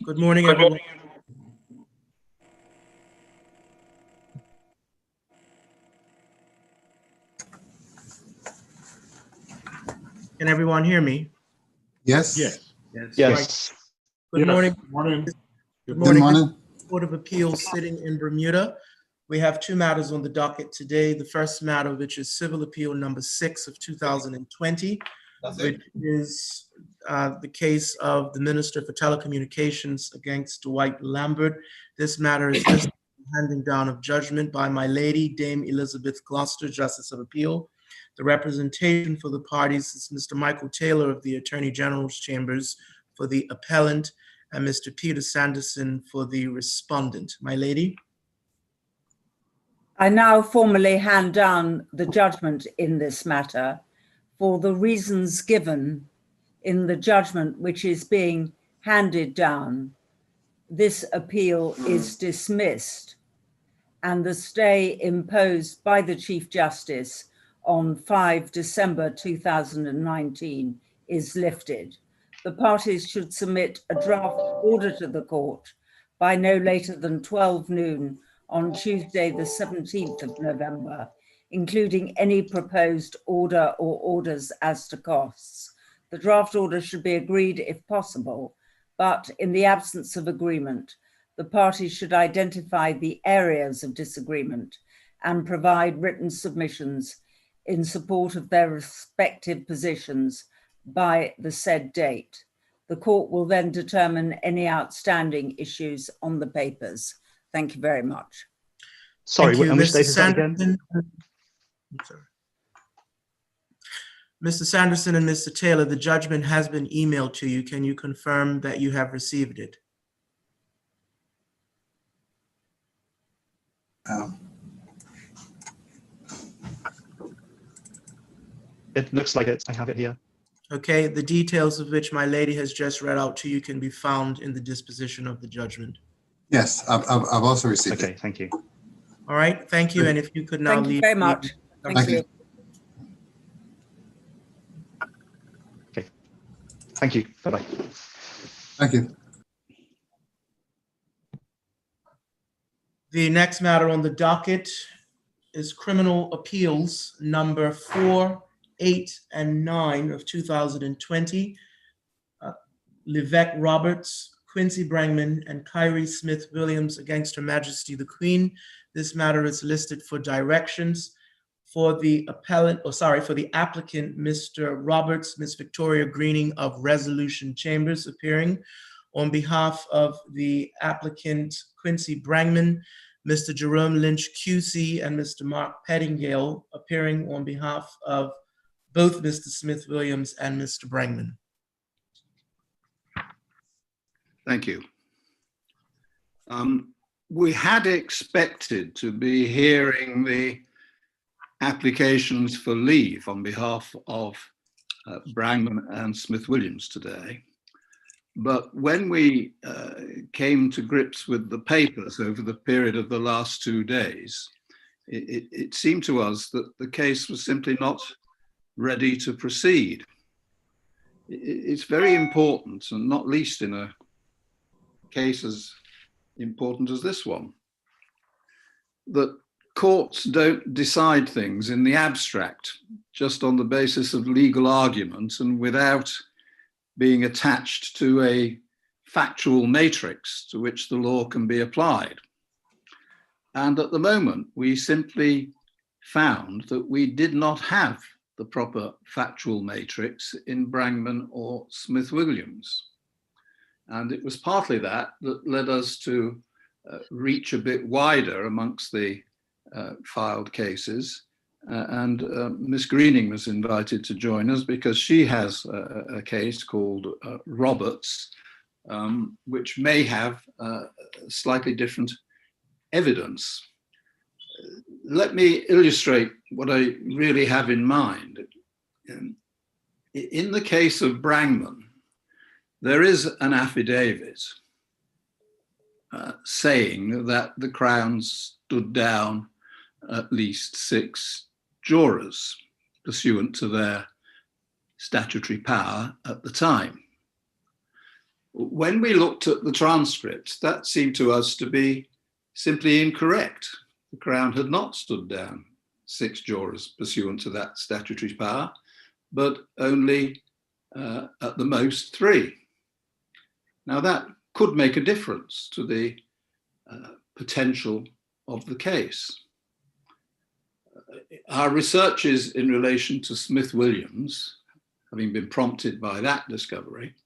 Good morning, everyone. Can everyone hear me? Yes. Yes. Right. Good morning. Morning. Good Good morning. morning. Court of Appeals sitting in Bermuda. We have two matters on the docket today. The first matter, which is Civil Appeal number 6 of 2020, which is the case of the Minister for Telecommunications against Dwight Lambert. This matter is listed in handing down of judgment by my lady, Dame Elizabeth Gloucester, Justice of Appeal. The representation for the parties is Mr. Michael Taylor of the Attorney General's Chambers for the appellant and Mr. Peter Sanderson for the respondent. My lady. I now formally hand down the judgment in this matter for the reasons given in the judgment which is being handed down. This appeal is dismissed and the stay imposed by the Chief Justice on 5 December 2019 is lifted. The parties should submit a draft order to the court by no later than 12 noon on Tuesday, the 17th of November, including any proposed order or orders as to costs. The draft order should be agreed if possible, but in the absence of agreement, the parties should identify the areas of disagreement and provide written submissions in support of their respective positions by the said date. The court will then determine any outstanding issues on the papers. Thank you very much. Sorry, Thank you, which Mr. date is that again? Sanderson. Mr. Sanderson and Mr. Taylor, the judgment has been emailed to you. Can you confirm that you have received it? It looks like it. I have it here. Okay, the details of which my lady has just read out to you can be found in the disposition of the judgment. Yes, I've also received Okay, it. thank you. All right, thank you. And if you could now Thank leave. you very much. Thank you. Okay, thank you. Bye-bye. Thank you. The next matter on the docket is Criminal Appeals number 4, 8, and 9 of 2020. LeVeck Roberts, Quincy Brangman, and Khyri Smith Williams against Her Majesty the Queen. This matter is listed for directions. For the for the applicant, Mr. Roberts, Ms. Victoria Greening of Resolution Chambers appearing. On behalf of the applicant, Quincy Brangman, Mr. Jerome Lynch QC and Mr. Mark Pettingill appearing on behalf of both Mr. Smith Williams and Mr. Brangman. Thank you. We had expected to be hearing the applications for leave on behalf of Brangman and Smith Williams today. But when we came to grips with the papers over the period of the last 2 days, it seemed to us that the case was simply not ready to proceed. It's very important, and not least in a case as important as this one, that courts don't decide things in the abstract, just on the basis of legal argument and without being attached to a factual matrix to which the law can be applied. And at the moment, we simply found that we did not have the proper factual matrix in Brangman or Smith Williams. And it was partly that led us to reach a bit wider amongst the filed cases. And Miss Greening was invited to join us because she has a case called Roberts, which may have slightly different evidence. Let me illustrate what I really have in mind. In the case of Brangman, there is an affidavit saying that the Crown stood down at least 6 jurors pursuant to their statutory power at the time. when we looked at the transcript, that seemed to us to be simply incorrect. The Crown had not stood down 6 jurors pursuant to that statutory power, but only at the most 3. Now that could make a difference to the potential of the case. Our researches in relation to Smith-Williams, having been prompted by that discovery,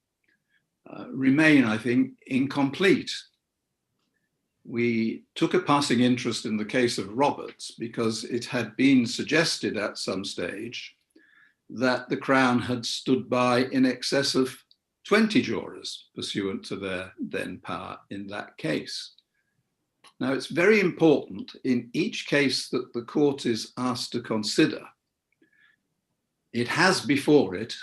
remain, I think, incomplete. We took a passing interest in the case of Roberts because it had been suggested at some stage that the Crown had stood by in excess of 20 jurors pursuant to their then power in that case. Now, it's very important in each case that the court is asked to consider, it has before it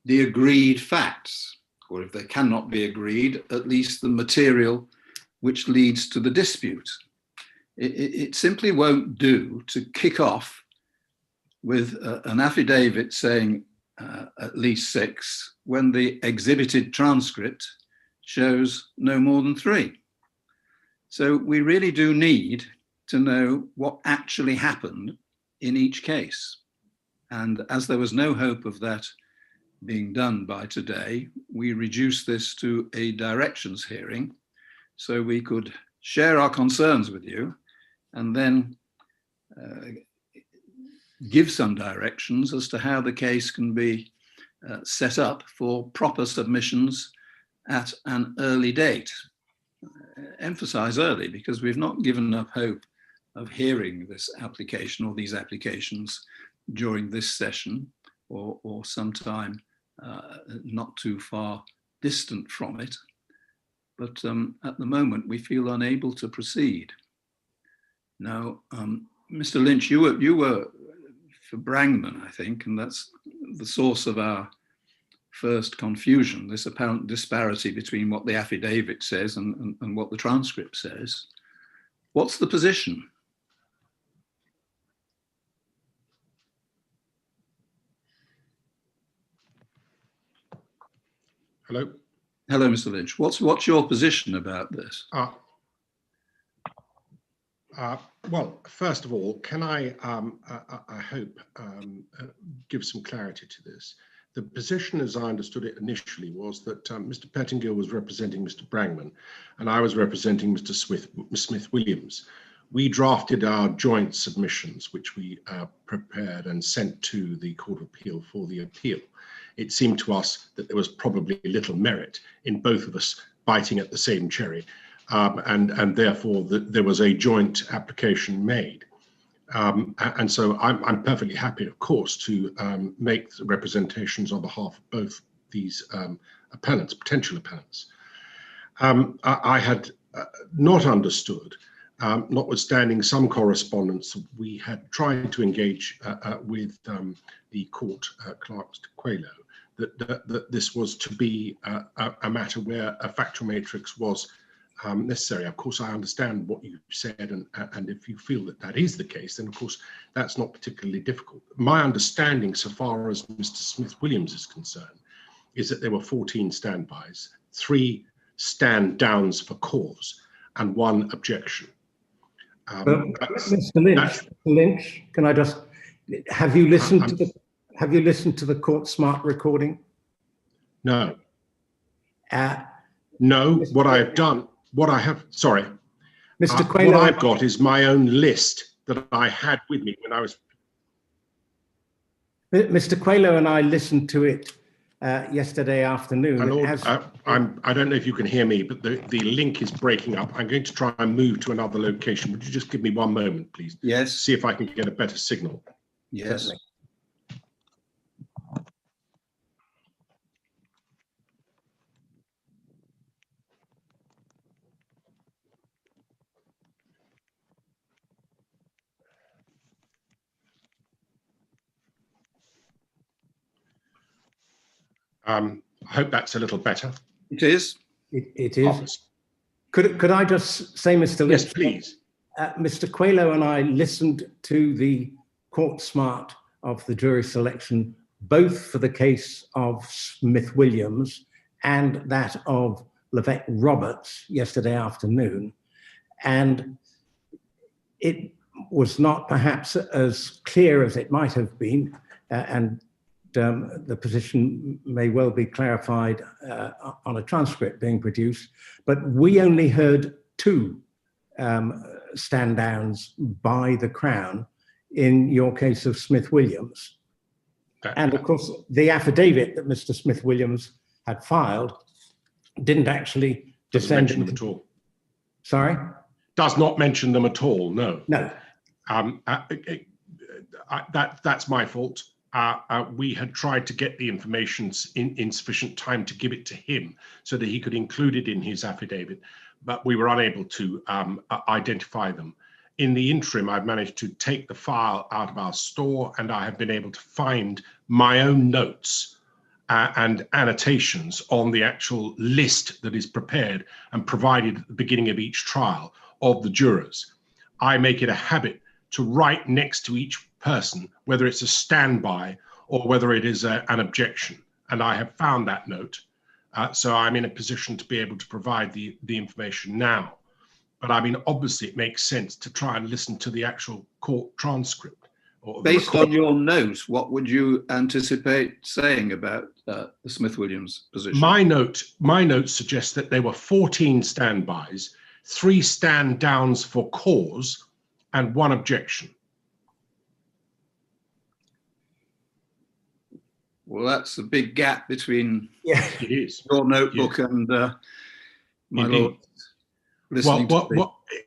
the agreed facts, or if they cannot be agreed, at least the material which leads to the dispute. It simply won't do to kick off with an affidavit saying at least 6 when the exhibited transcript shows no more than 3. So we really do need to know what actually happened in each case. And as there was no hope of that being done by today, we reduced this to a directions hearing so we could share our concerns with you and then give some directions as to how the case can be set up for proper submissions at an early date. Emphasize early because we've not given up hope of hearing this application or these applications during this session or sometime not too far distant from it. But at the moment, we feel unable to proceed. Now, Mr. Lynch, you were for Brangman, I think, and that's the source of our first confusion, this apparent disparity between what the affidavit says and what the transcript says. What's the position? Hello. Hello, Mr. Lynch. What's your position about this? Well, first of all, can I hope, give some clarity to this? The position, as I understood it initially, was that Mr. Pettingill was representing Mr. Brangman, and I was representing Mr. Smith-Williams. We drafted our joint submissions, which we prepared and sent to the Court of Appeal for the appeal. It seemed to us that there was probably little merit in both of us biting at the same cherry, and therefore there was a joint application made. And so I'm perfectly happy, of course, to make the representations on behalf of both these appellants, potential appellants. I had not understood, notwithstanding some correspondence, we had tried to engage with the court clerk, Mr. Quaylo, that this was to be a matter where a factual matrix was necessary. Of course, I understand what you said, and if you feel that that is the case, then of course that's not particularly difficult. My understanding, so far as Mr. Smith-Williams is concerned, is that there were 14 standbys, 3 stand downs for cause, and 1 objection. Mr. Lynch, can I just have you listened to the Court Smart recording? No. No. What I have done. What I have, sorry, Mr. Quaylo, what I've got is my own list that I had with me when I was. Mr. Quaylo and I listened to it yesterday afternoon. I don't know if you can hear me, but the link is breaking up. I'm going to try and move to another location. Would you just give me 1 moment, please? Yes. See if I can get a better signal. Yes. Certainly. I hope that's a little better. It is. It is. Could I just say, Mr. Lynch? Yes, please. Mr. Quaylo and I listened to the Court Smart of the jury selection, both for the case of Smith-Williams and that of LeVeck Roberts yesterday afternoon. And it was not perhaps as clear as it might have been, and the position may well be clarified on a transcript being produced, but we only heard two stand downs by the Crown in your case of Smith-Williams. And of course, the affidavit that Mr. Smith-Williams had filed didn't actually Doesn't descend mention them into... at all. Sorry? Does not mention them at all, no. No. That's my fault. We had tried to get the information in sufficient time to give it to him so that he could include it in his affidavit, but we were unable to identify them. In the interim, I've managed to take the file out of our store, and I have been able to find my own notes and annotations on the actual list that is prepared and provided at the beginning of each trial of the jurors. I make it a habit to write next to each person, whether it's a standby or whether it is an objection. And I have found that note. So I'm in a position to be able to provide the information now. But I mean, obviously it makes sense to try and listen to the actual court transcript. Based on your note, what would you anticipate saying about the Smith-Williams position? My note suggests that there were 14 standbys, 3 stand downs for cause, and 1 objection. Well, that's a big gap between It is. your notebook and my lord.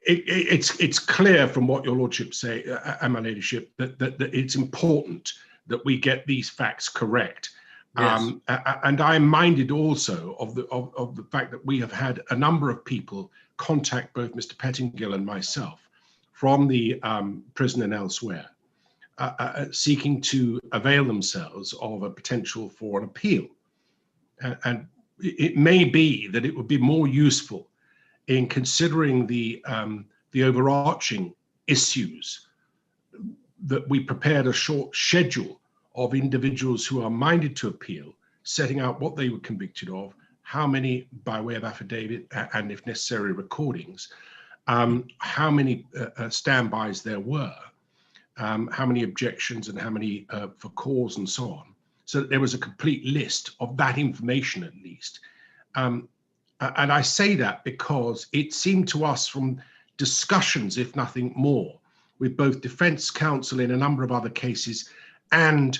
It's clear from what your lordship say and my ladyship that it's important that we get these facts correct. Yes. And I'm minded also of the fact that we have had a number of people contact both Mr. Pettingill and myself from the prison and elsewhere, seeking to avail themselves of a potential for an appeal. And it may be that it would be more useful in considering the overarching issues that we prepared a short schedule of individuals who are minded to appeal, setting out what they were convicted of, how many by way of affidavit and if necessary recordings, how many standbys there were, how many objections and how many for cause and so on. So that there was a complete list of that information at least. And I say that because it seemed to us from discussions, if nothing more, with both defense counsel in a number of other cases and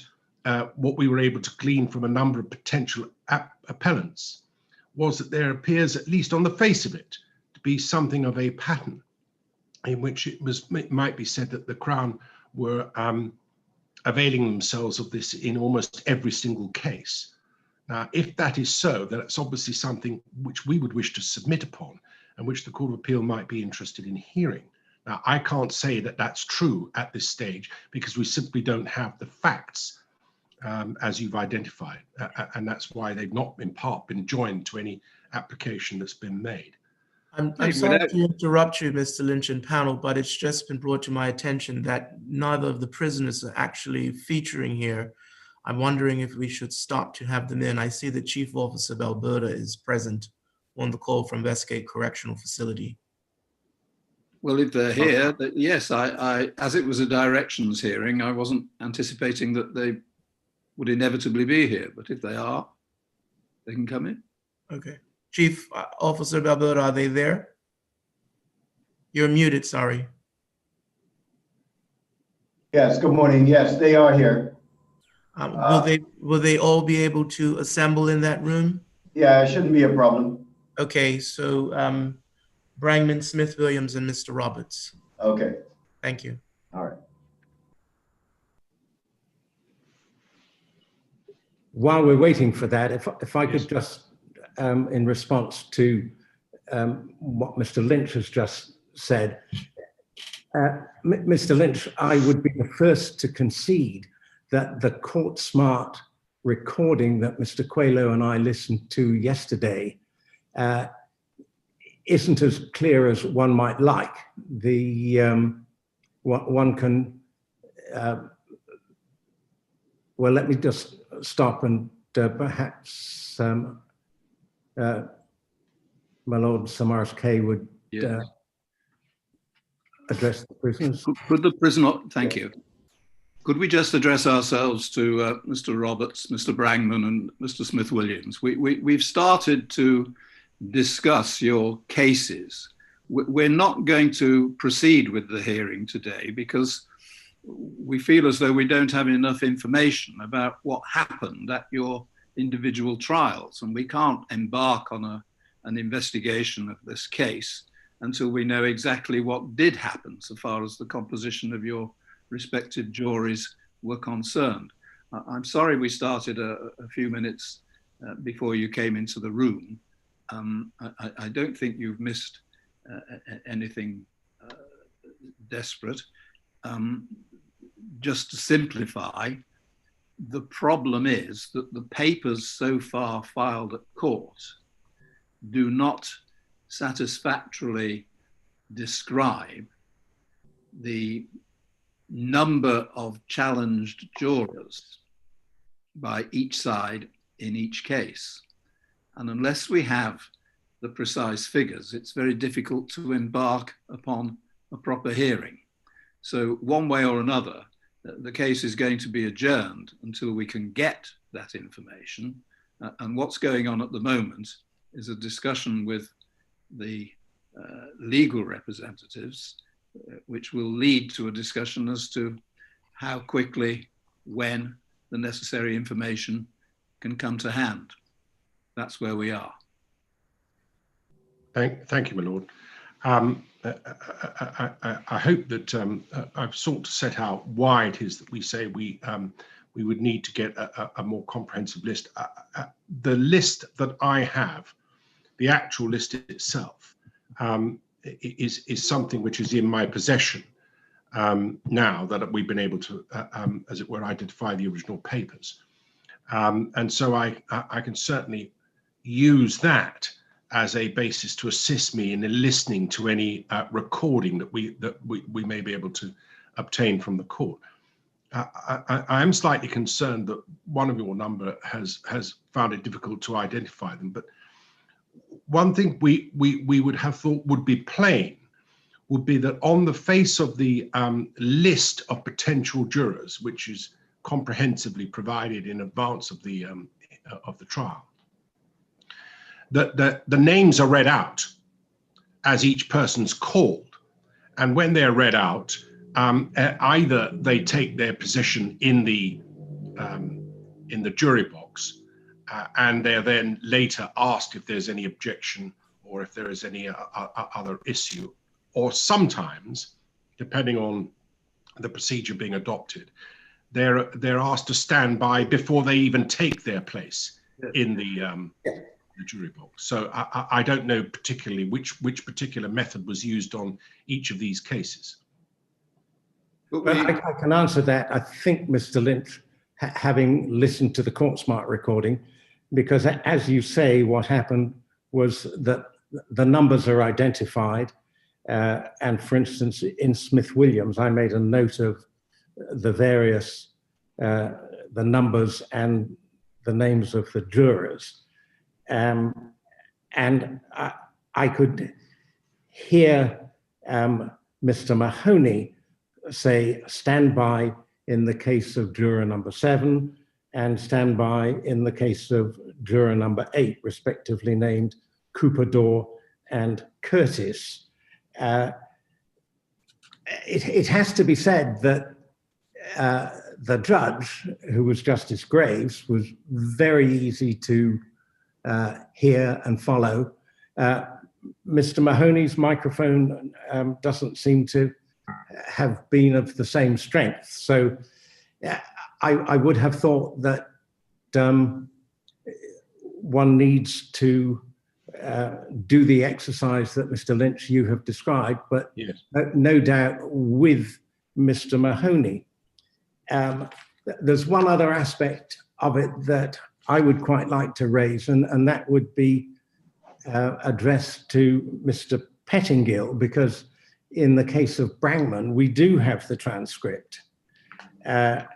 what we were able to glean from a number of potential appellants, was that there appears, at least on the face of it, to be something of a pattern in which it might be said that the Crown were availing themselves of this in almost every single case. Now, if that is so, then it's obviously something which we would wish to submit upon and which the Court of Appeal might be interested in hearing. Now, I can't say that that's true at this stage because we simply don't have the facts as you've identified. And that's why they've not in part been joined to any application that's been made. I'm sorry to interrupt you, Mr. Lynch and panel, but it's just been brought to my attention that neither of the prisoners are actually featuring here. I'm wondering if we should stop to have them in. I see that Chief Officer of Alberta is present on the call from Westgate Correctional Facility. Well, if they're here, yes, I as it was a directions hearing, I wasn't anticipating that they would inevitably be here, but if they are, they can come in. Okay. Chief Officer of Alberta, are they there? You're muted, sorry. Yes, good morning. Yes, they are here. Will they all be able to assemble in that room? Yeah, it shouldn't be a problem. Okay, so Brangman, Smith-Williams, and Mr. Roberts. Okay. Thank you. All right. While we're waiting for that, if I could just, in response to what Mr. Lynch has just said, Mr. Lynch, I would be the first to concede that the court smart recording that Mr. Coelho and I listened to yesterday isn't as clear as one might like. One can, well, let me just stop and perhaps my Lord Samaras K would Yes. address the prisoners. Could the prisoner, thank you. Could we just address ourselves to Mr. Roberts, Mr. Brangman, and Mr. Smith-Williams? We've started to discuss your cases. We're not going to proceed with the hearing today because we feel as though we don't have enough information about what happened at your individual trials, and we can't embark on an investigation of this case until we know exactly what did happen so far as the composition of your respective juries were concerned. I'm sorry we started a few minutes before you came into the room. I don't think you've missed anything desperate. Just to simplify, the problem is that the papers so far filed at court do not satisfactorily describe the number of challenged jurors by each side in each case. And unless we have the precise figures, it's very difficult to embark upon a proper hearing. So one way or another, the case is going to be adjourned until we can get that information. And what's going on at the moment is a discussion with the legal representatives, which will lead to a discussion as to how quickly, when the necessary information can come to hand. That's where we are. Thank you, my lord. I hope that I've sought to set out why it is that we say we would need to get a more comprehensive list. The list that I have, the actual list itself, is something which is in my possession now that we've been able to, as it were, identify the original papers. And so I can certainly use that as a basis to assist me in listening to any recording that we may be able to obtain from the court. I am slightly concerned that one of your number has found it difficult to identify them, but one thing we would have thought would be plain would be that on the face of the list of potential jurors, which is comprehensively provided in advance of the trial, the names are read out as each person's called, and when they're read out, either they take their position in the jury box, and they're then later asked if there's any objection or if there is any other issue, or sometimes, depending on the procedure being adopted, they're asked to stand by before they even take their place in the jury box. So I don't know particularly which particular method was used on each of these cases. Well, I can answer that. I think, Mr. Lynch, having listened to the court smart recording, because as you say, what happened was that the numbers are identified. And for instance, in Smith-Williams, I made a note of the various, the numbers and the names of the jurors. And I could hear Mr. Mahoney say, stand by in the case of juror number 7 and stand by in the case of juror number 8, respectively named Cooper-Dore and Curtis. It has to be said that the judge, who was Justice Graves, was very easy to hear and follow. Mr. Mahoney's microphone doesn't seem to have been of the same strength. So I would have thought that one needs to do the exercise that Mr. Lynch, you have described, but yes, no doubt with Mr. Mahoney. There's one other aspect of it that I would quite like to raise, and that would be addressed to Mr. Pettingill, because in the case of Brangman, we do have the transcript. And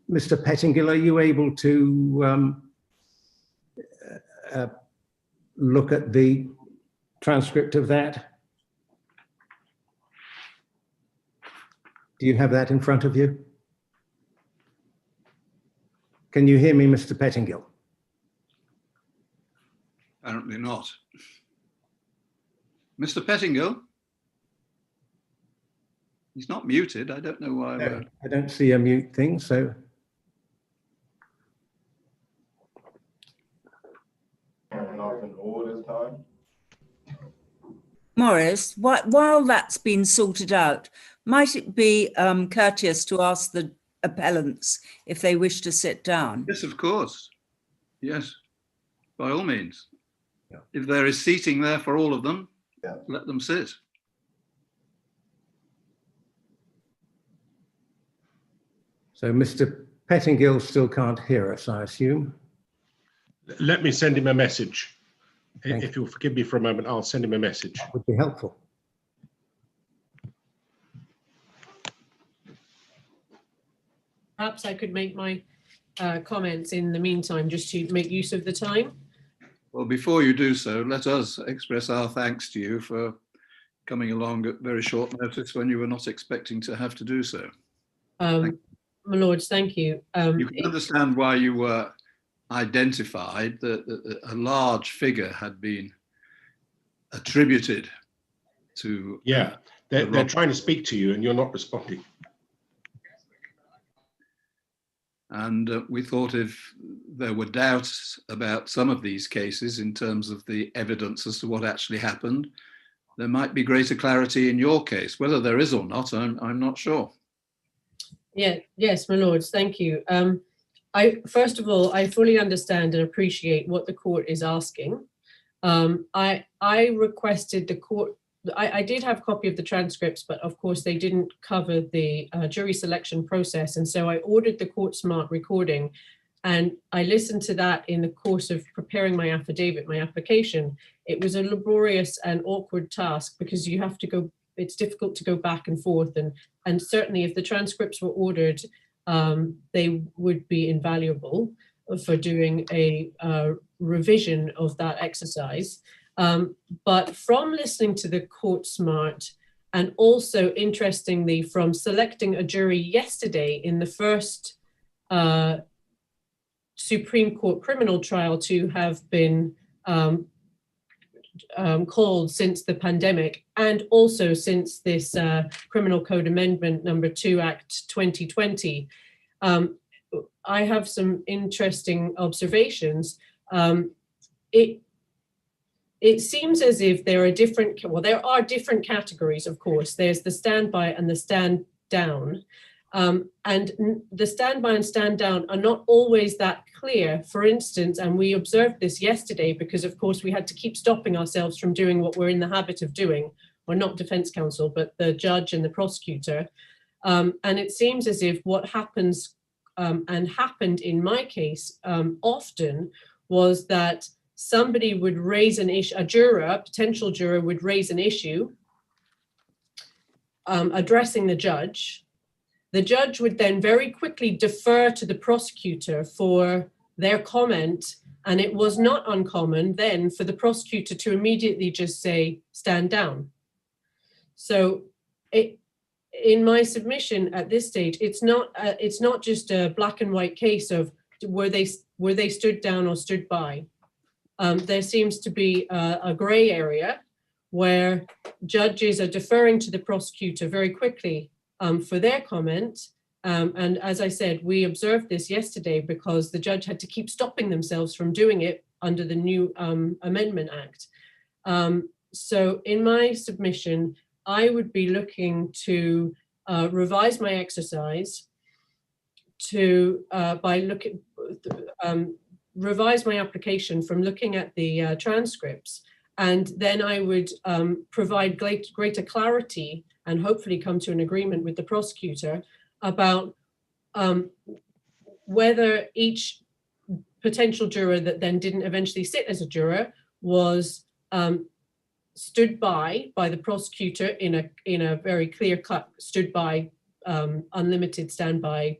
Mr. Pettingill, are you able to look at the transcript of that? Do you have that in front of you? Can you hear me, Mr. Pettingill? Apparently not. Mr. Pettingill? He's not muted. I don't know why. No, I don't see a mute thing, so. Morris, while that's been sorted out, might it be courteous to ask the appellants if they wish to sit down? Yes, of course. Yes, by all means. Yeah. If there is seating there for all of them, Yeah. let them sit. So Mr. Pettingill still can't hear us, I assume. Let me send him a message. Thank If you'll forgive me for a moment, I'll send him a message. That would be helpful. Perhaps I could make my comments in the meantime, just to make use of the time. Well, before you do so, let us express our thanks to you for coming along at very short notice when you were not expecting to have to do so. My lords, thank you. You can understand why you were identified, that a large figure had been attributed to. Yeah, they're trying to speak to you and you're not responding. And we thought if there were doubts about some of these cases in terms of the evidence as to what actually happened, there might be greater clarity in your case. Whether there is or not, I'm not sure. Yeah, yes, my lords, thank you. First of all, I fully understand and appreciate what the court is asking. I requested the court, I did have a copy of the transcripts, but of course they didn't cover the jury selection process. And so I ordered the court smart recording, and I listened to that in the course of preparing my affidavit, my application. It was a laborious and awkward task because you have to go, it's difficult to go back and forth. And certainly if the transcripts were ordered, they would be invaluable for doing a revision of that exercise. But from listening to the court smart, and also interestingly from selecting a jury yesterday in the first Supreme Court criminal trial to have been called since the pandemic, and also since this Criminal Code Amendment number 2 Act 2020, I have some interesting observations. It seems as if there are different, well, there are different categories, of course. There's the standby and the stand down. And the standby and stand down are not always that clear. For instance, and we observed this yesterday because, of course, we had to keep stopping ourselves from doing what we're in the habit of doing. Well, not defense counsel, but the judge and the prosecutor. And it seems as if what happens and happened in my case often was that somebody would raise an issue, a potential juror would raise an issue addressing the judge. The judge would then very quickly defer to the prosecutor for their comment. And it was not uncommon then for the prosecutor to immediately just say, stand down. So in my submission at this stage, it's not just a black and white case of were they stood down or stood by. There seems to be a gray area where judges are deferring to the prosecutor very quickly for their comment. And as I said, we observed this yesterday because the judge had to keep stopping themselves from doing it under the new Amendment Act. So in my submission, I would be looking to revise my exercise to revise my application from looking at the transcripts, and then I would provide greater clarity and hopefully come to an agreement with the prosecutor about whether each potential juror that then didn't eventually sit as a juror was stood by the prosecutor in a very clear-cut stood by unlimited standby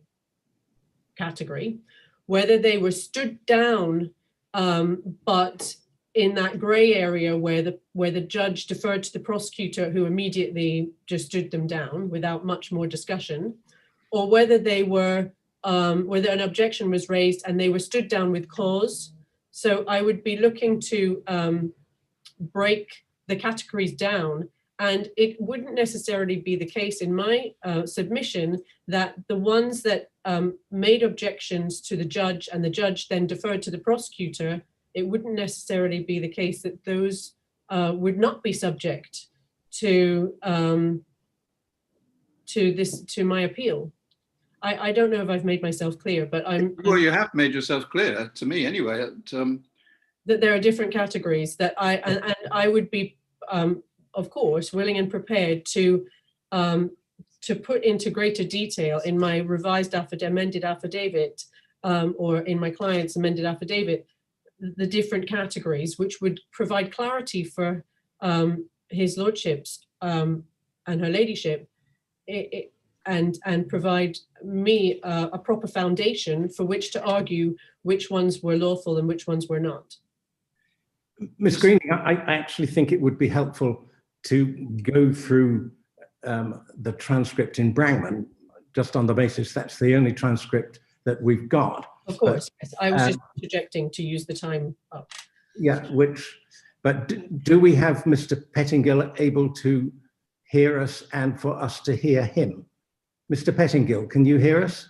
category, whether they were stood down but in that grey area where the judge deferred to the prosecutor, who immediately just stood them down without much more discussion, or whether they were whether an objection was raised and they were stood down with cause. So I would be looking to break the categories down, and it wouldn't necessarily be the case in my submission that the ones that made objections to the judge and the judge then deferred to the prosecutor, it wouldn't necessarily be the case that those would not be subject to my appeal. I don't know if I've made myself clear, but Well, you have made yourself clear to me anyway. That there are different categories that I would be, of course, willing and prepared to put into greater detail in my revised amended affidavit, or in my client's amended affidavit, the different categories, which would provide clarity for his lordships and her ladyship, and provide me a proper foundation for which to argue which ones were lawful and which ones were not. Ms. Greening, I actually think it would be helpful to go through the transcript in Brangman, just on the basis that's the only transcript that we've got. Of course, yes. I was just projecting to use the time up. Yeah, but do we have Mr. Pettingill able to hear us and for us to hear him? Mr. Pettingill, can you hear us?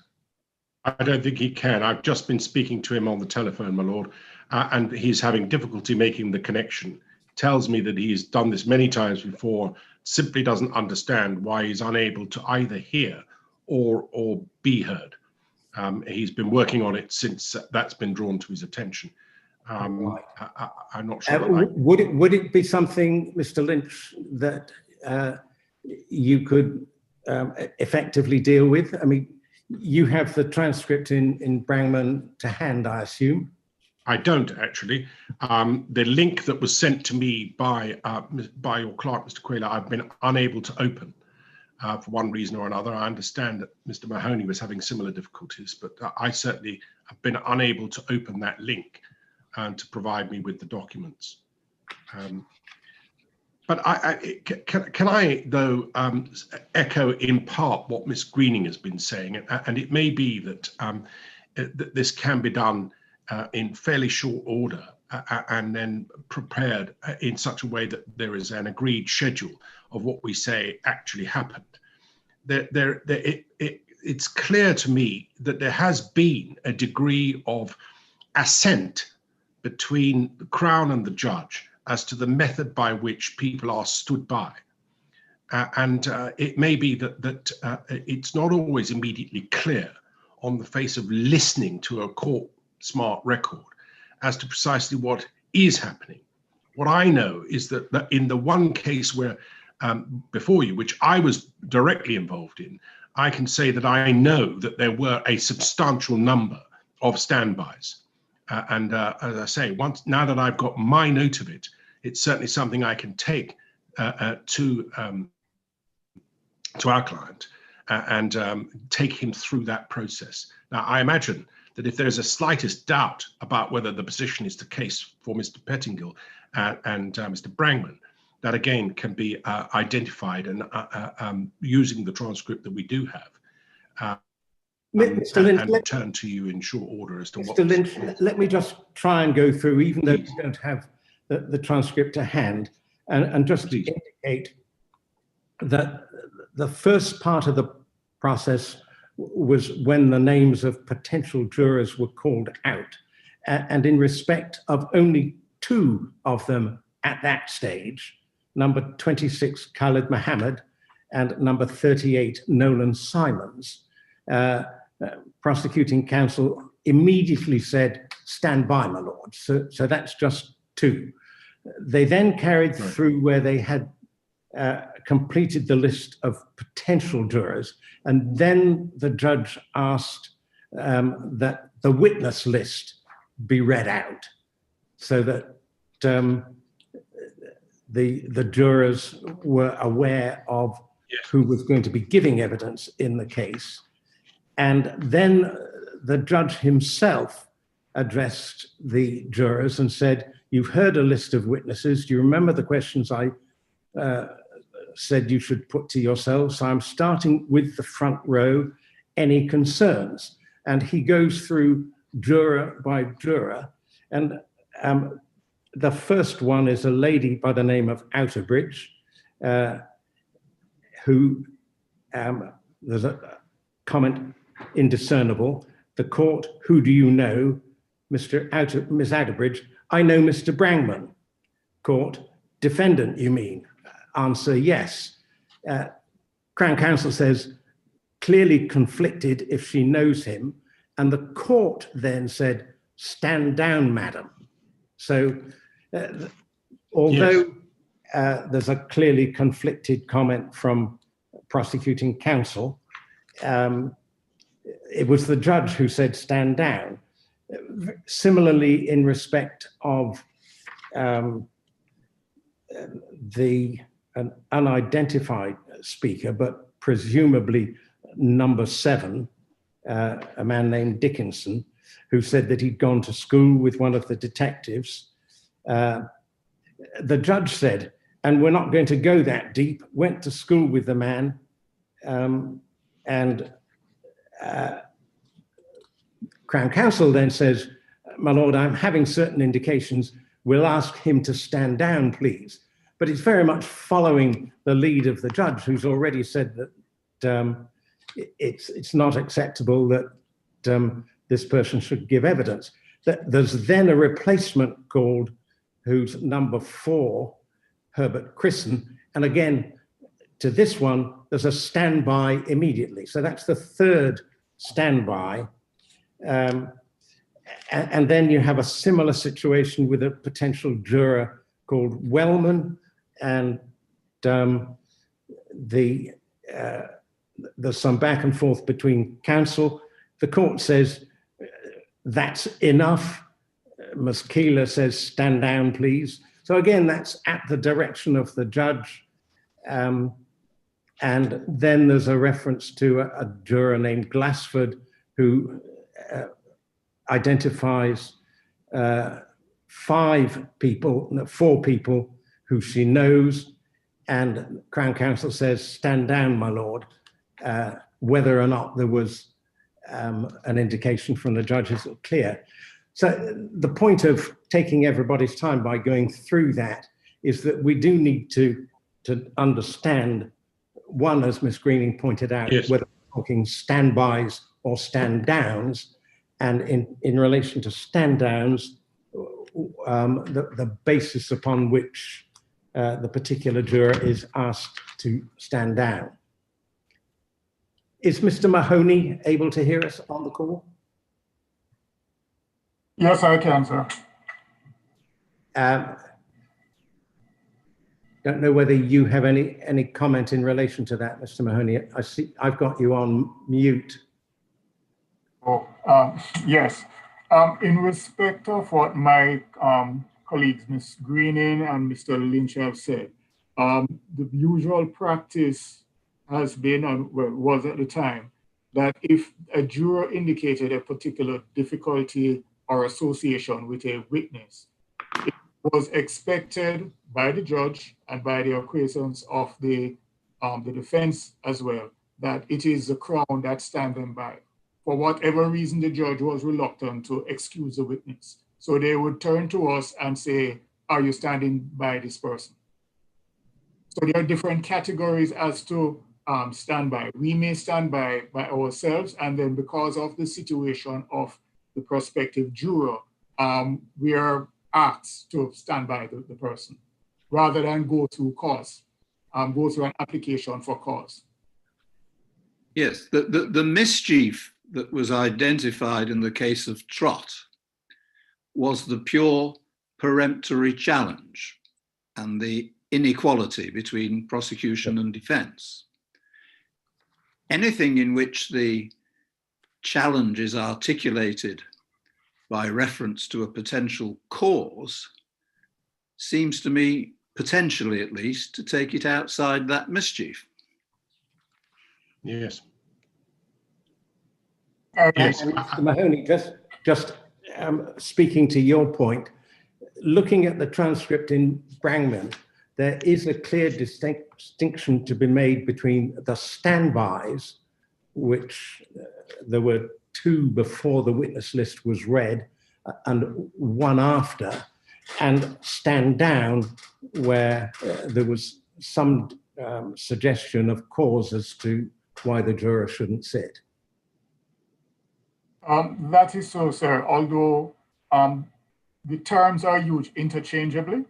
I don't think he can. I've just been speaking to him on the telephone, my lord, and he's having difficulty making the connection. Tells me that he's done this many times before, simply doesn't understand why he's unable to either hear or be heard. He's been working on it since that's been drawn to his attention. I'm not sure. Would it be something, Mr. Lynch, that you could effectively deal with? I mean, you have the transcript in Brangman to hand, I assume. I don't actually. The link that was sent to me by your clerk, Mr. Quayler, I've been unable to open for one reason or another. I understand that Mr. Mahoney was having similar difficulties, but I certainly have been unable to open that link and to provide me with the documents. But can I, though, echo in part what Miss Greening has been saying, and it may be that, that this can be done in fairly short order and then prepared in such a way that there is an agreed schedule of what we say actually happened. It's clear to me that there has been a degree of assent between the Crown and the judge as to the method by which people are stood by. And it may be that it's not always immediately clear on the face of listening to a court smart record as to precisely what is happening. What I know is that in the one case where before you, which I was directly involved in, I can say that I know that there were a substantial number of standbys. And as I say, now that I've got my note of it, it's certainly something I can take to our client and take him through that process. Now, I imagine that if there's a slightest doubt about whether the position is the case for Mr. Pettingill and Mr. Brangman, that again can be identified and using the transcript that we do have. Mr. Lynch, and return to you in short order as to what. Mr. Lynch, let me just try and go through, even though we don't have the transcript to hand, and just to indicate that the first part of the process was when the names of potential jurors were called out, and in respect of only two of them at that stage, number 26 Khalid Mohammed and number 38 Nolan Simons, prosecuting counsel immediately said, "Stand by, my lord." So that's just two. They then carried through where they had completed the list of potential jurors, and then the judge asked that the witness list be read out so that the jurors were aware of who was going to be giving evidence in the case. And then the judge himself addressed the jurors and said, "You've heard a list of witnesses. Do you remember the questions I said you should put to yourselves? I'm starting with the front row. Any concerns?" And he goes through juror by juror. And the first one is a lady by the name of Outerbridge, who there's a comment indiscernible. The court, "Who do you know?" Miss Outerbridge, "I know Mr. Brangman." Court, "Defendant, you mean?" Answer, "Yes." Crown Counsel says, clearly conflicted if she knows him. And the court then said, "Stand down, madam." So although there's a clearly conflicted comment from prosecuting counsel, it was the judge who said stand down. Similarly, in respect of an unidentified speaker, but presumably number 7, a man named Dickinson, who said that he'd gone to school with one of the detectives. The judge said, and we're not going to go that deep, went to school with the man, and Crown Counsel then says, "My lord, I'm having certain indications. We'll ask him to stand down, please." But it's very much following the lead of the judge, who's already said that it's not acceptable that this person should give evidence. There's then a replacement called, who's number 4, Herbert Crisson. And again, to this one, there's a standby immediately. So that's the third standby. And then you have a similar situation with a potential juror called Wellman, and there's some back and forth between counsel. The court says that's enough. Ms. Keeler says stand down, please. So again, that's at the direction of the judge. And then there's a reference to a juror named Glassford, who identifies 4 people who she knows, and Crown Counsel says, stand down, my lord. Whether or not there was an indication from the judge is clear. So the point of taking everybody's time by going through that is that we do need to understand, one, as Ms. Greening pointed out, Yes. whether we're talking standbys or stand downs, and in relation to stand downs, the basis upon which the particular juror is asked to stand down. Is Mr. Mahoney able to hear us on the call? Yes, I can, sir. Don't know whether you have any comment in relation to that, Mr. Mahoney. I see I've got you on mute. Oh, yes. In respect of what my colleagues, Ms. Greening and Mr. Lynch have said, the usual practice has been, and was at the time, that if a juror indicated a particular difficulty or association with a witness, it was expected by the judge and by the acquiescence of the defense as well, that it is the Crown that standing by. For whatever reason, the judge was reluctant to excuse the witness. So they would turn to us and say, are you standing by this person? So there are different categories as to stand by. We may stand by ourselves, and then because of the situation of the prospective juror, we are asked to stand by the person rather than go through cause, go through an application for cause. Yes, the mischief that was identified in the case of Trott was the pure peremptory challenge and the inequality between prosecution and defense. Anything in which the challenge is articulated by reference to a potential cause seems to me, potentially at least, to take it outside that mischief. Yes. Yes. Mr. Mahoney, just speaking to your point, looking at the transcript in Brangman, there is a clear distinction to be made between the standbys, which there were 2 before the witness list was read and 1 after, and stand down, where there was some suggestion of cause as to why the juror shouldn't sit. That is so, sir, although the terms are used interchangeably,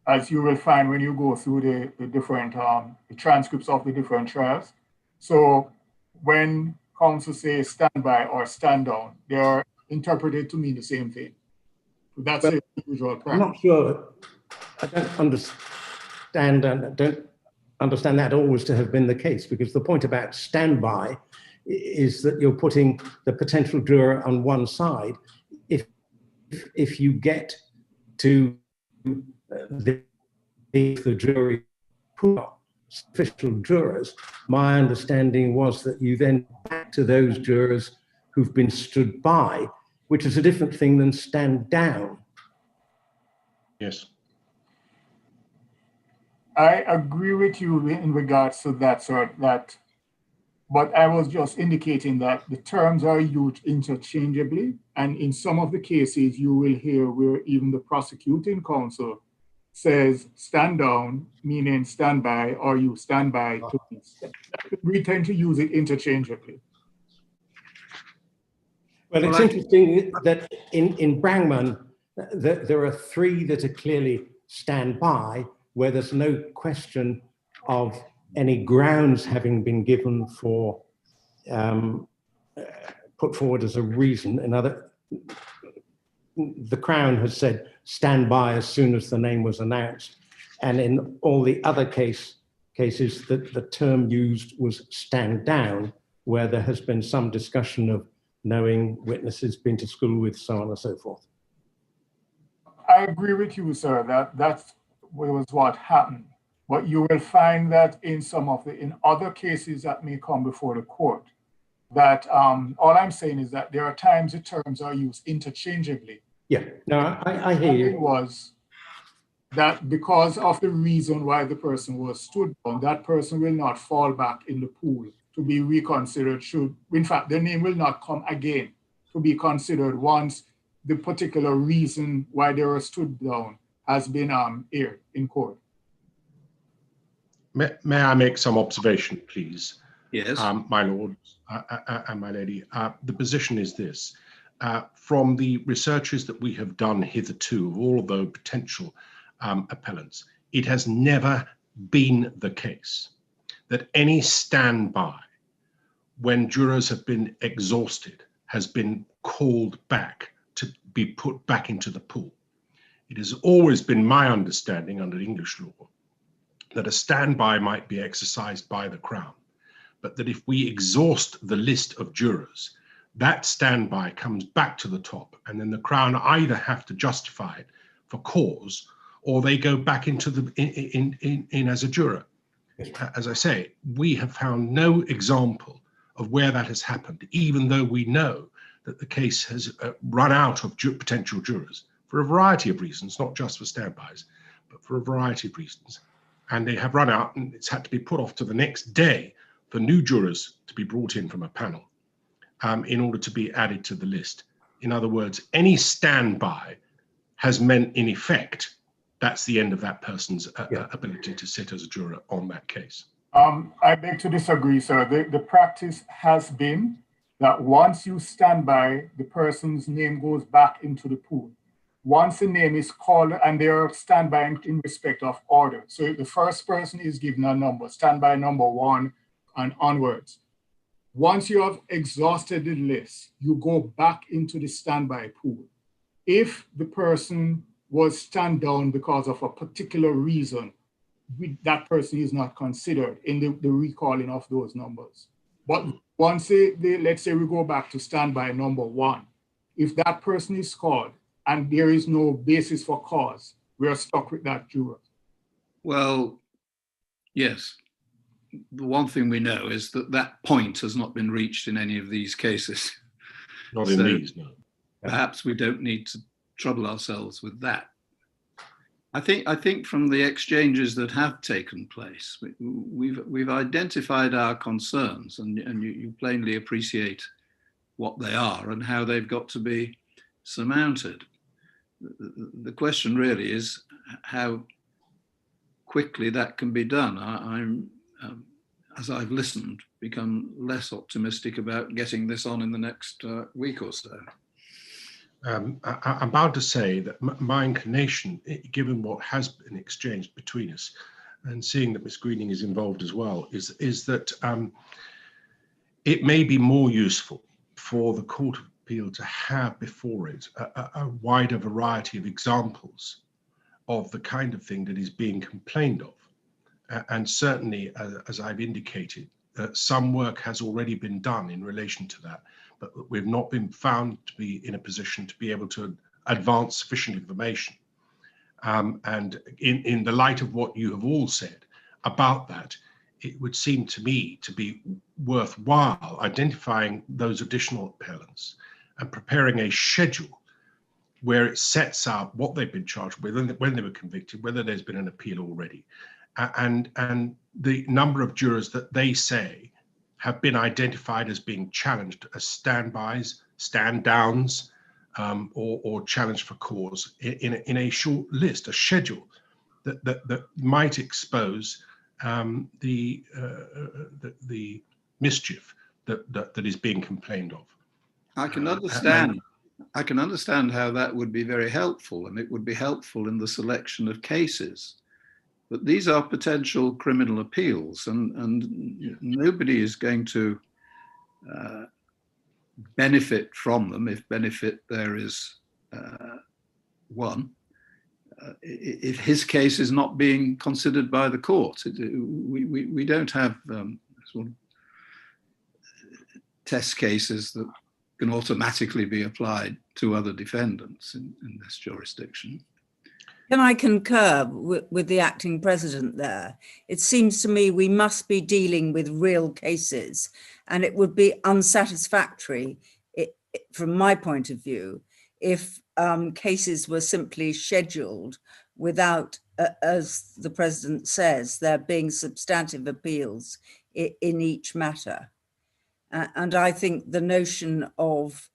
as you will find when you go through the different the transcripts of the different trials. So when counsel says stand by or stand down, they are interpreted to mean the same thing. That's a usual practice. I'm not sure. I don't understand, and I don't understand that always to have been the case, because the point about standby is that you're putting the potential juror on one side. If you get to the jury put up official jurors, my understanding was that you then back to those jurors who've been stood by, which is a different thing than stand down. Yes. I agree with you in regards to that, sir, but I was just indicating that the terms are used interchangeably, and in some of the cases you will hear where even the prosecuting counsel says stand down, meaning stand by, or you stand by. We tend to use it interchangeably. Well, it's interesting that in Brangman, there are 3 that are clearly stand by, where there's no question of any grounds having been given for put forward as a reason. The Crown has said stand by as soon as the name was announced, and in all the other cases that the term used was stand down, where there has been some discussion of knowing witnesses, been to school with, so on and so forth. I agree with you, sir, that was what happened. But you will find that in other cases that may come before the court, that all I'm saying is that there are times the terms are used interchangeably. Yeah, no, I hear you. It was that because of the reason why the person was stood down, that person will not fall back in the pool to be reconsidered, in fact, their name will not come again to be considered once the particular reason why they were stood down has been aired in court. May I make some observation, please? Yes. My lord and my lady. The position is this. From the researches that we have done hitherto, of all of the potential appellants, it has never been the case that any standby, when jurors have been exhausted, has been called back to be put back into the pool. It has always been my understanding under English law that a standby might be exercised by the Crown, but that if we exhaust the list of jurors, that standby comes back to the top, and then the Crown either have to justify it for cause, or they go back into the in as a juror. As I say, we have found no example of where that has happened, even though we know that the case has run out of potential jurors for a variety of reasons, not just for standbys, but for a variety of reasons. And they have run out, and it's had to be put off to the next day for new jurors to be brought in from a panel in order to be added to the list. In other words, any standby has meant, in effect, that's the end of that person's ability to sit as a juror on that case. I beg to disagree, sir. The practice has been that once you stand by, the person's name goes back into the pool. Once the name is called, and they are standby in respect of order. So if the first person is given a number, standby number 1 and onwards. Once you have exhausted the list, you go back into the standby pool. If the person was stand down because of a particular reason, that person is not considered in the recalling of those numbers. But once let's say we go back to standby number 1, if that person is called and there is no basis for cause, we're stuck with that juror. Well, yes. The one thing we know is that that point has not been reached in any of these cases. Not in these, no. perhaps we don't need to trouble ourselves with that. I think from the exchanges that have taken place, we've identified our concerns, and you plainly appreciate what they are and how they've got to be surmounted. The question really is how quickly that can be done. I'm as I've listened, become less optimistic about getting this on in the next week or so. I'm about to say that my inclination, given what has been exchanged between us, and seeing that Miss Greening is involved as well, is that it may be more useful for the Court of Appeal to have before it a wider variety of examples of the kind of thing that is being complained of. And certainly, as I've indicated, some work has already been done in relation to that, but we've not been found to be in a position to be able to advance sufficient information. And in the light of what you have all said about that, it would seem to me to be worthwhile identifying those additional appellants and preparing a schedule where it sets out what they've been charged with, when they were convicted, whether there's been an appeal already, and the number of jurors that they say have been identified as being challenged as standbys, stand downs, or challenged for cause in a short list, a schedule that might expose the mischief that is being complained of. I can understand. I can understand how that would be very helpful, and it would be helpful in the selection of cases. But these are potential criminal appeals, and nobody is going to benefit from them, if benefit there is one, if his case is not being considered by the court. We don't have sort of test cases that can automatically be applied to other defendants in this jurisdiction. Can I concur with the acting president there? It seems to me we must be dealing with real cases, and it would be unsatisfactory, from my point of view, if cases were simply scheduled without, as the president says, there being substantive appeals in each matter. And I think the notion of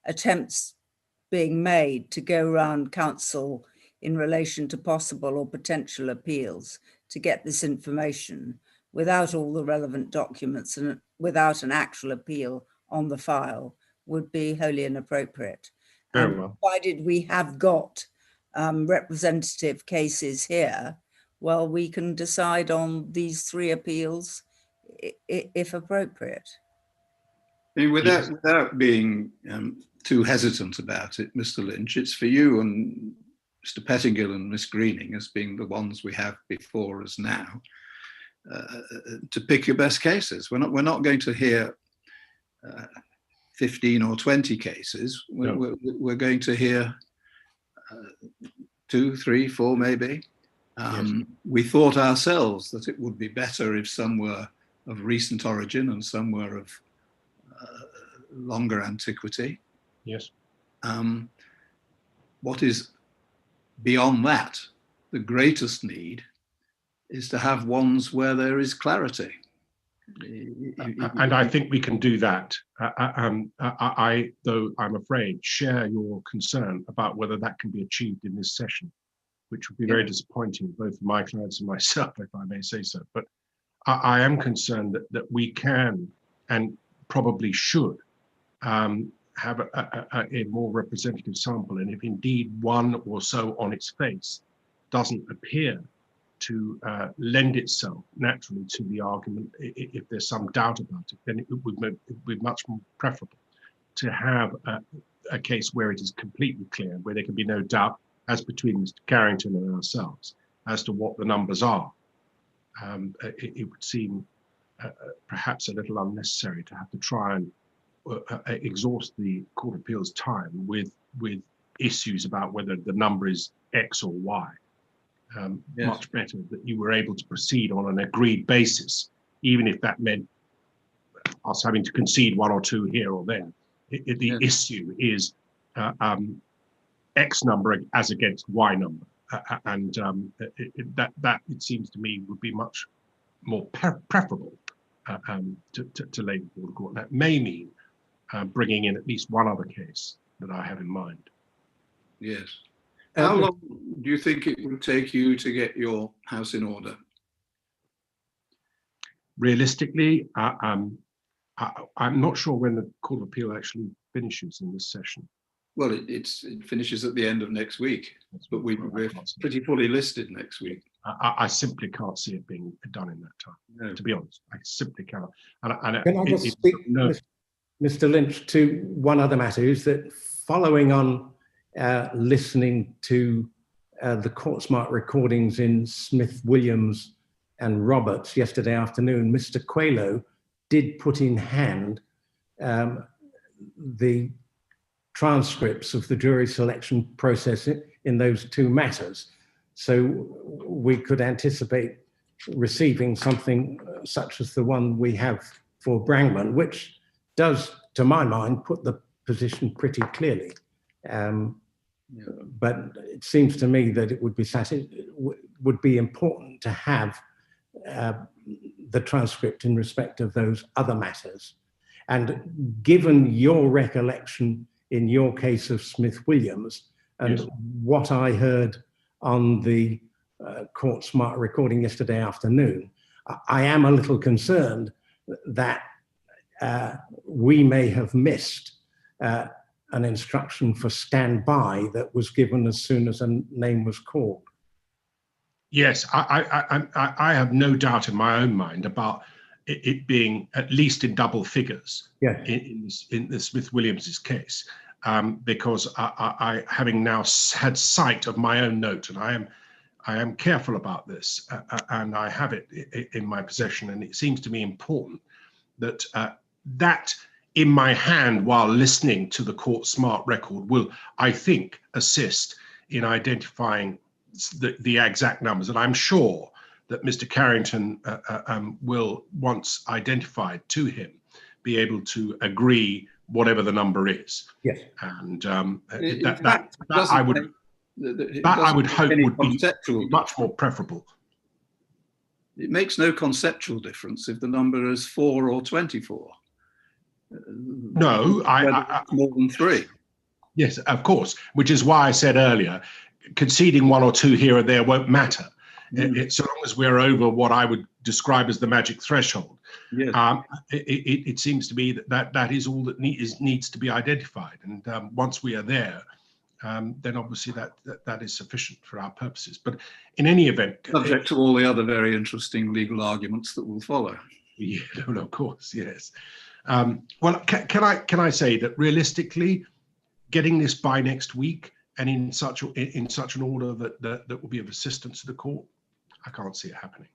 attempts being made to go around counsel in relation to possible or potential appeals to get this information without all the relevant documents and without an actual appeal on the file would be wholly inappropriate. Very well. Provided we have got representative cases here, well, we can decide on these three appeals if appropriate. I mean, without being too hesitant about it, Mr. Lynch, it's for you and Mr. Pettingill and Miss Greening, as being the ones we have before us now, to pick your best cases. We're not going to hear 15 or 20 cases. We're going to hear 2, 3, 4 maybe. Yes. We thought ourselves that it would be better if some were of recent origin and some were of longer antiquity. Yes. What is beyond that, the greatest need, is to have ones where there is clarity. And I think we can do that. I, though I'm afraid, share your concern about whether that can be achieved in this session, which would be very disappointing, both for my clients and myself, if I may say so. But I am concerned that we can and probably should have a more representative sample. And if indeed one or so on its face doesn't appear to lend itself naturally to the argument, if there's some doubt about it, then it would be much more preferable to have a case where it is completely clear, where there can be no doubt, as between Mr. Carrington and ourselves, as to what the numbers are. It would seem perhaps a little unnecessary to have to try and exhaust the Court of Appeal's time with issues about whether the number is X or Y. Yes. Much better that you were able to proceed on an agreed basis, even if that meant us having to concede one or two here or there. The issue is X number as against Y number. That it seems to me would be much more preferable to lay before the court. That may mean bringing in at least one other case that I have in mind. Yes. How long do you think it would take you to get your house in order? Realistically, I'm not sure when the Court of Appeal actually finishes in this session. Well, it finishes at the end of next week, but we're pretty fully listed next week. I simply can't see it being done in that time. No. To be honest, I simply cannot. Can I just speak, Mr. Lynch, to one other matter? Is that following on listening to the court-smart recordings in Smith, Williams and Roberts yesterday afternoon, Mr. Coelho did put in hand the transcripts of the jury selection process in those two matters. So we could anticipate receiving something such as the one we have for Brangman, which does, to my mind, put the position pretty clearly. But it seems to me that it would be important to have the transcript in respect of those other matters. And given your recollection in your case of Smith-Williams and yes, what I heard on the court-smart recording yesterday afternoon, I am a little concerned that we may have missed an instruction for standby that was given as soon as a name was called. Yes, I have no doubt in my own mind about it being at least in double figures, yeah, in the Smith-Williams's case, because I having now had sight of my own note, and I am careful about this, and I have it in my possession, and it seems to me important that that in my hand while listening to the court-smart record will, I think, assist in identifying the exact numbers, and I'm sure that Mr. Carrington will, once identified to him, be able to agree whatever the number is. Yes, and that I would hope would be much more preferable. It makes no conceptual difference if the number is 4 or 24. No, more than 3. Yes, of course, which is why I said earlier, conceding 1 or 2 here or there won't matter. So long as we're over what I would describe as the magic threshold. Yes. It seems to me that is all that needs to be identified. And once we are there, then obviously that is sufficient for our purposes. But in any event, subject to all the other very interesting legal arguments that will follow. Yeah, no, of course, yes. Well, can I say that realistically, getting this by next week and in such an order that will be of assistance to the court, I can't see it happening.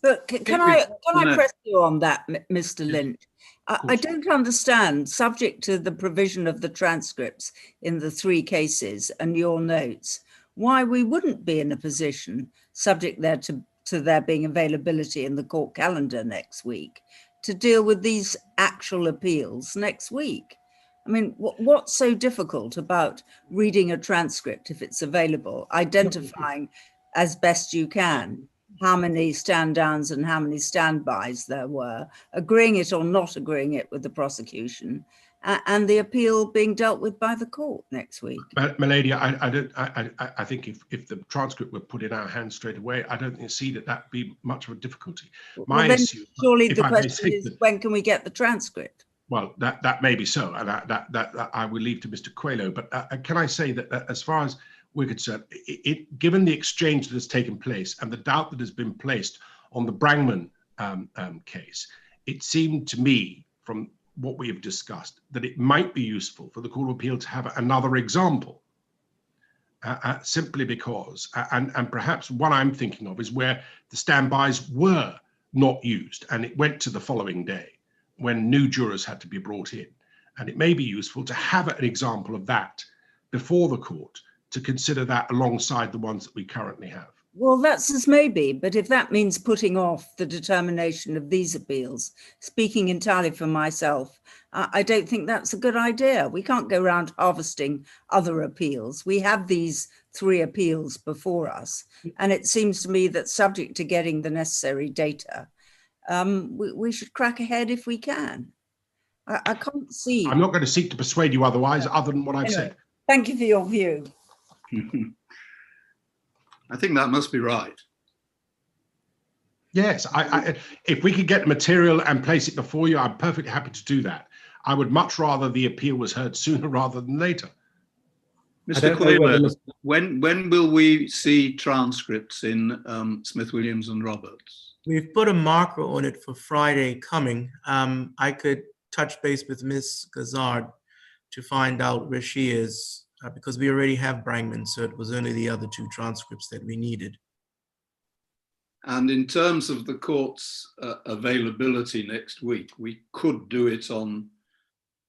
But can I press you on that, Mr. Lynch? I don't understand, subject to the provision of the transcripts in the 3 cases and your notes, why we wouldn't be in a position, subject there to there being availability in the court calendar next week, to deal with these actual appeals next week. I mean, what's so difficult about reading a transcript if it's available, identifying as best you can how many stand downs and how many standbys there were, agreeing it or not agreeing it with the prosecution, and the appeal being dealt with by the court next week? My lady, I think if the transcript were put in our hands straight away, I don't see that be much of a difficulty. Well, then surely the question is, when can we get the transcript? Well, that may be so, and that I will leave to Mr. Coelho. But can I say that as far as we're concerned, given the exchange that has taken place and the doubt that has been placed on the Brangman case, it seemed to me, from what we have discussed, that it might be useful for the Court of Appeal to have another example, simply because, and perhaps what I'm thinking of is where the standbys were not used, and it went to the following day, when new jurors had to be brought in. And it may be useful to have an example of that before the court, to consider that alongside the ones that we currently have. Well, that's as maybe, but if that means putting off the determination of these appeals, speaking entirely for myself, I don't think that's a good idea. We can't go around harvesting other appeals. We have these 3 appeals before us, and it seems to me that subject to getting the necessary data, we should crack ahead if we can. I can't see. I'm not going to seek to persuade you otherwise, other than what I've Anyway, said. thank you for your view. I think that must be right. Yes, if we could get the material and place it before you, I'm perfectly happy to do that. I would much rather the appeal was heard sooner rather than later. Mr. Quayler, when will we see transcripts in Smith, Williams and Roberts? We've put a marker on it for Friday coming. I could touch base with Ms. Gazard to find out where she is, because we already have Brangman, so it was only the other 2 transcripts that we needed. And in terms of the court's availability next week, we could do it on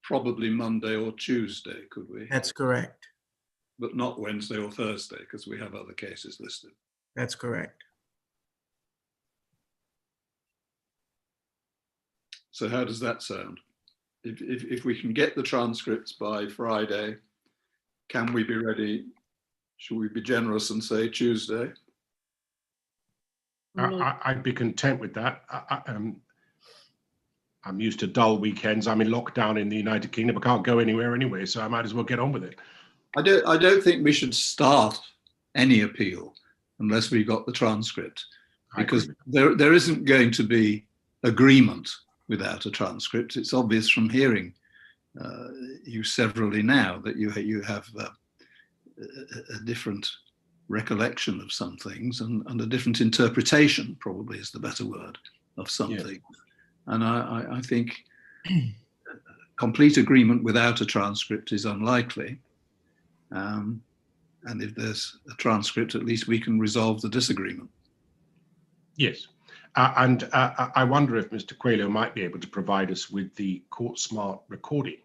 probably Monday or Tuesday, could we? That's correct. But not Wednesday or Thursday, because we have other cases listed. That's correct. So how does that sound? If we can get the transcripts by Friday, can we be ready? Should we be generous and say Tuesday? I'd be content with that. I'm used to dull weekends. I'm in lockdown in the United Kingdom. I can't go anywhere anyway, so I might as well get on with it. I don't think we should start any appeal unless we've got the transcript, because there isn't going to be agreement without a transcript. It's obvious from hearing you severally now that you have a different recollection of some things and a different interpretation, probably is the better word, of something. Yeah. And I think complete agreement without a transcript is unlikely. And if there's a transcript, at least we can resolve the disagreement. Yes. And I wonder if Mr. Quayler might be able to provide us with the court smart recording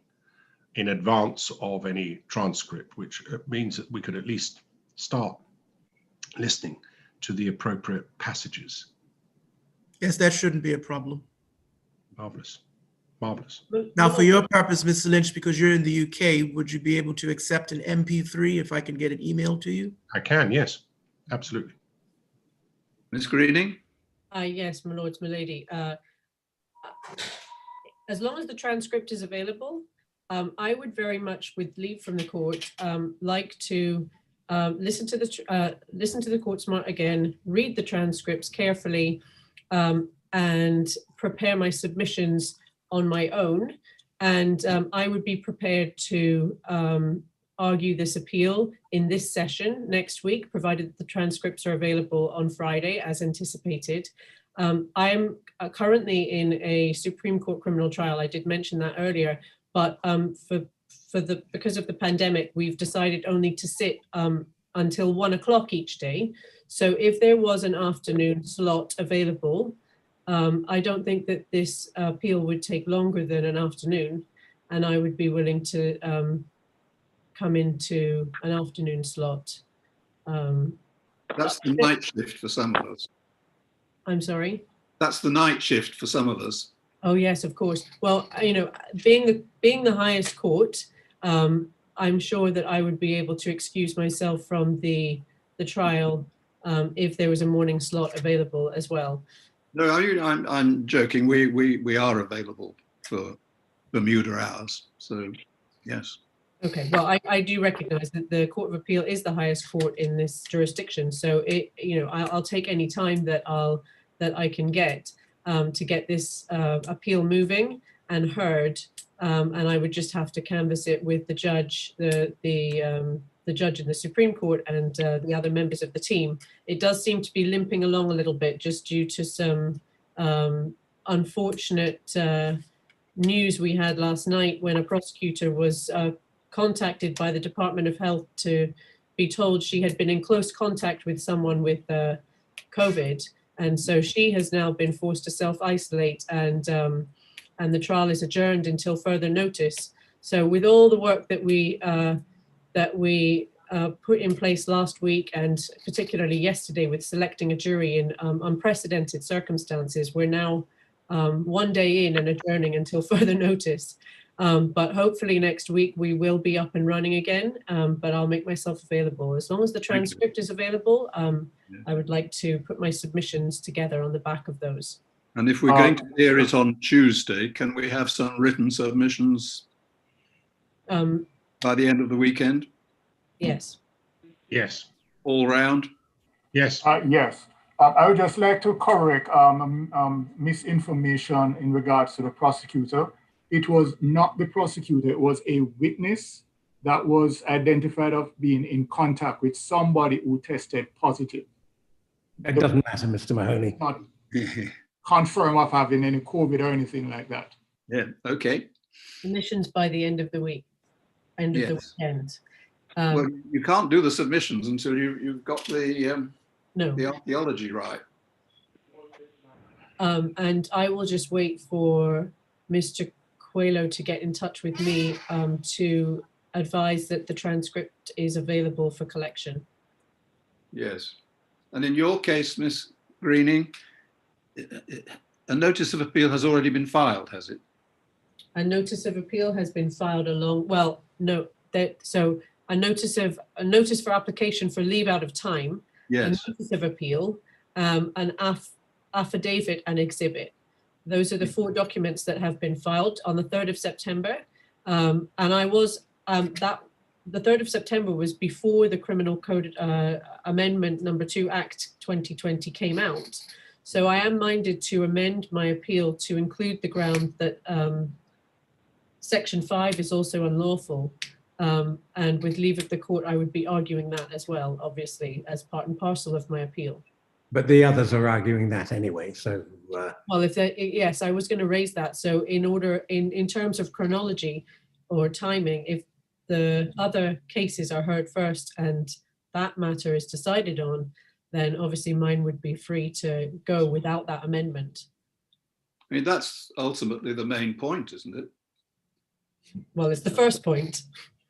in advance of any transcript, which means that we could at least start listening to the appropriate passages. Yes, that shouldn't be a problem. Marvelous. Marvelous. Now, for your purpose, Mr. Lynch, because you're in the UK, would you be able to accept an MP3 if I can get an email to you? I can, yes, absolutely. Ms. Greening? Yes, my lords, my lady. As long as the transcript is available, I would very much, with leave from the court, like to listen to the court smart again, read the transcripts carefully, and prepare my submissions on my own. And I would be prepared to argue this appeal in this session next week, provided the transcripts are available on Friday as anticipated. I'm currently in a Supreme Court criminal trial. I did mention that earlier, but because of the pandemic, we've decided only to sit until 1 o'clock each day. So if there was an afternoon slot available, I don't think that this appeal would take longer than an afternoon, and I would be willing to come into an afternoon slot. That's the night shift for some of us. I'm sorry? That's the night shift for some of us. Oh, yes, of course. Well, you know, being the highest court, I'm sure that I would be able to excuse myself from the trial if there was a morning slot available as well. No, I'm joking. We are available for Bermuda hours. So, yes. Okay. Well, I do recognise that the Court of Appeal is the highest court in this jurisdiction. So I'll take any time that I can get to get this appeal moving and heard. And I would just have to canvass it with the judge, the judge in the Supreme Court, and the other members of the team. It does seem to be limping along a little bit just due to some unfortunate news we had last night when a prosecutor was contacted by the Department of Health to be told she had been in close contact with someone with COVID. And so she has now been forced to self-isolate, and the trial is adjourned until further notice. So with all the work that we put in place last week, and particularly yesterday with selecting a jury in unprecedented circumstances, we're now 1 day in and adjourning until further notice. But hopefully next week we will be up and running again, but I'll make myself available. As long as the transcript is available, I would like to put my submissions together on the back of those. And if we're going to hear it on Tuesday, can we have some written submissions by the end of the weekend? Yes. Yes. All round? Yes. Yes. I would just like to correct misinformation in regards to the prosecutor. It was not the prosecutor, it was a witness that was identified of being in contact with somebody who tested positive. It doesn't matter, Mr. Mahoney. Not confirm of having any COVID or anything like that. Yeah, okay. Submissions by the end of the week, end of the weekend. Well, you can't do the submissions until you've got the archaeology right. And I will just wait for Mr. Coelho to get in touch with me to advise that the transcript is available for collection. Yes. And in your case, Miss Greening, a notice of appeal has already been filed, has it? A notice of appeal has been filed along, well, no, so a notice for application for leave out of time, yes. A notice of appeal, an affidavit and exhibit. Those are the 4 documents that have been filed on the 3rd of September. And I was, the 3rd of September was before the Criminal Code Amendment number 2 Act 2020 came out. So I am minded to amend my appeal to include the ground that Section 5 is also unlawful. And with leave of the court, I would be arguing that as well, obviously, as part and parcel of my appeal. But the others are arguing that anyway, so... Well, yes, I was going to raise that. So in terms of chronology or timing, if the other cases are heard first and that matter is decided on, then obviously mine would be free to go without that amendment. I mean, that's ultimately the main point, isn't it? Well, it's the first point.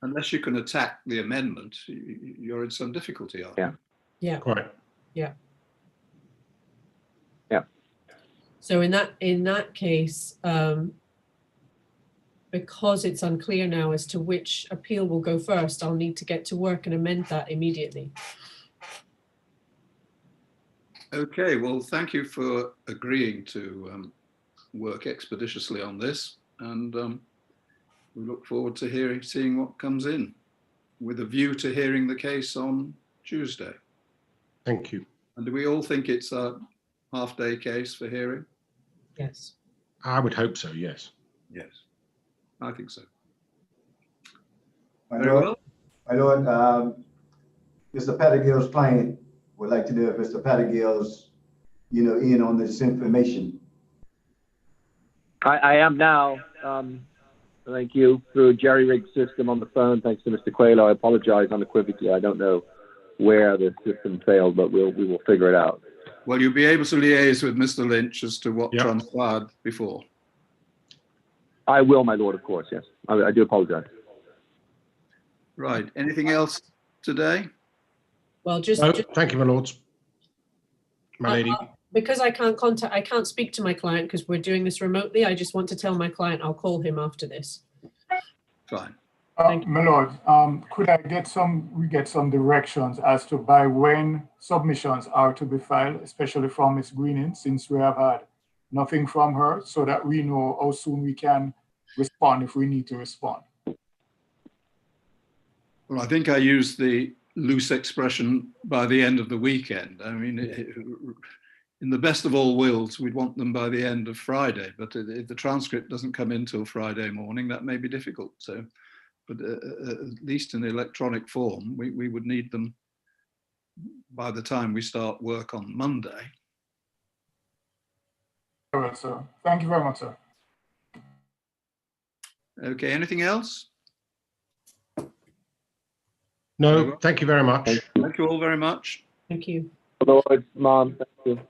Unless you can attack the amendment, you're in some difficulty, aren't you? Yeah. Quite. Yeah. Yeah. So in that case, because it's unclear now as to which appeal will go first, I'll need to get to work and amend that immediately. Okay, well, thank you for agreeing to work expeditiously on this, and we look forward to seeing what comes in, with a view to hearing the case on Tuesday. Thank you. And do we all think it's a half-day case for hearing? Yes. I would hope so, yes. Yes, I think so. My Very lord, well. my lord, Mr. Pettingill's client would like to know if Mr. Pettingill's, in on this information. I am now. Thank you. Through a jerry-rigged system on the phone, thanks to Mr. Coelho. I apologize unequivocally. I don't know where the system failed, but we will figure it out. Well, you'll be able to liaise with Mr. Lynch as to what transpired before. I will, my lord, of course, yes. I do apologize. Right. Anything else today? Well, thank you, my lords. My lady. Because I can't speak to my client because we're doing this remotely. I just want to tell my client I'll call him after this. Fine. My lord, could I get some directions as to by when submissions are to be filed, especially from Ms. Greening, since we have had nothing from her, so that we know how soon we can respond if we need to respond? Well, I think I used the loose expression by the end of the weekend. I mean, in the best of all worlds, we'd want them by the end of Friday, but if the transcript doesn't come in till Friday morning, that may be difficult. So, but at least in electronic form, we would need them by the time we start work on Monday. All right, sir. Thank you very much, sir. Okay, anything else? No, thank you very much. Thank you all very much. Thank you. Lord, Mom, thank you.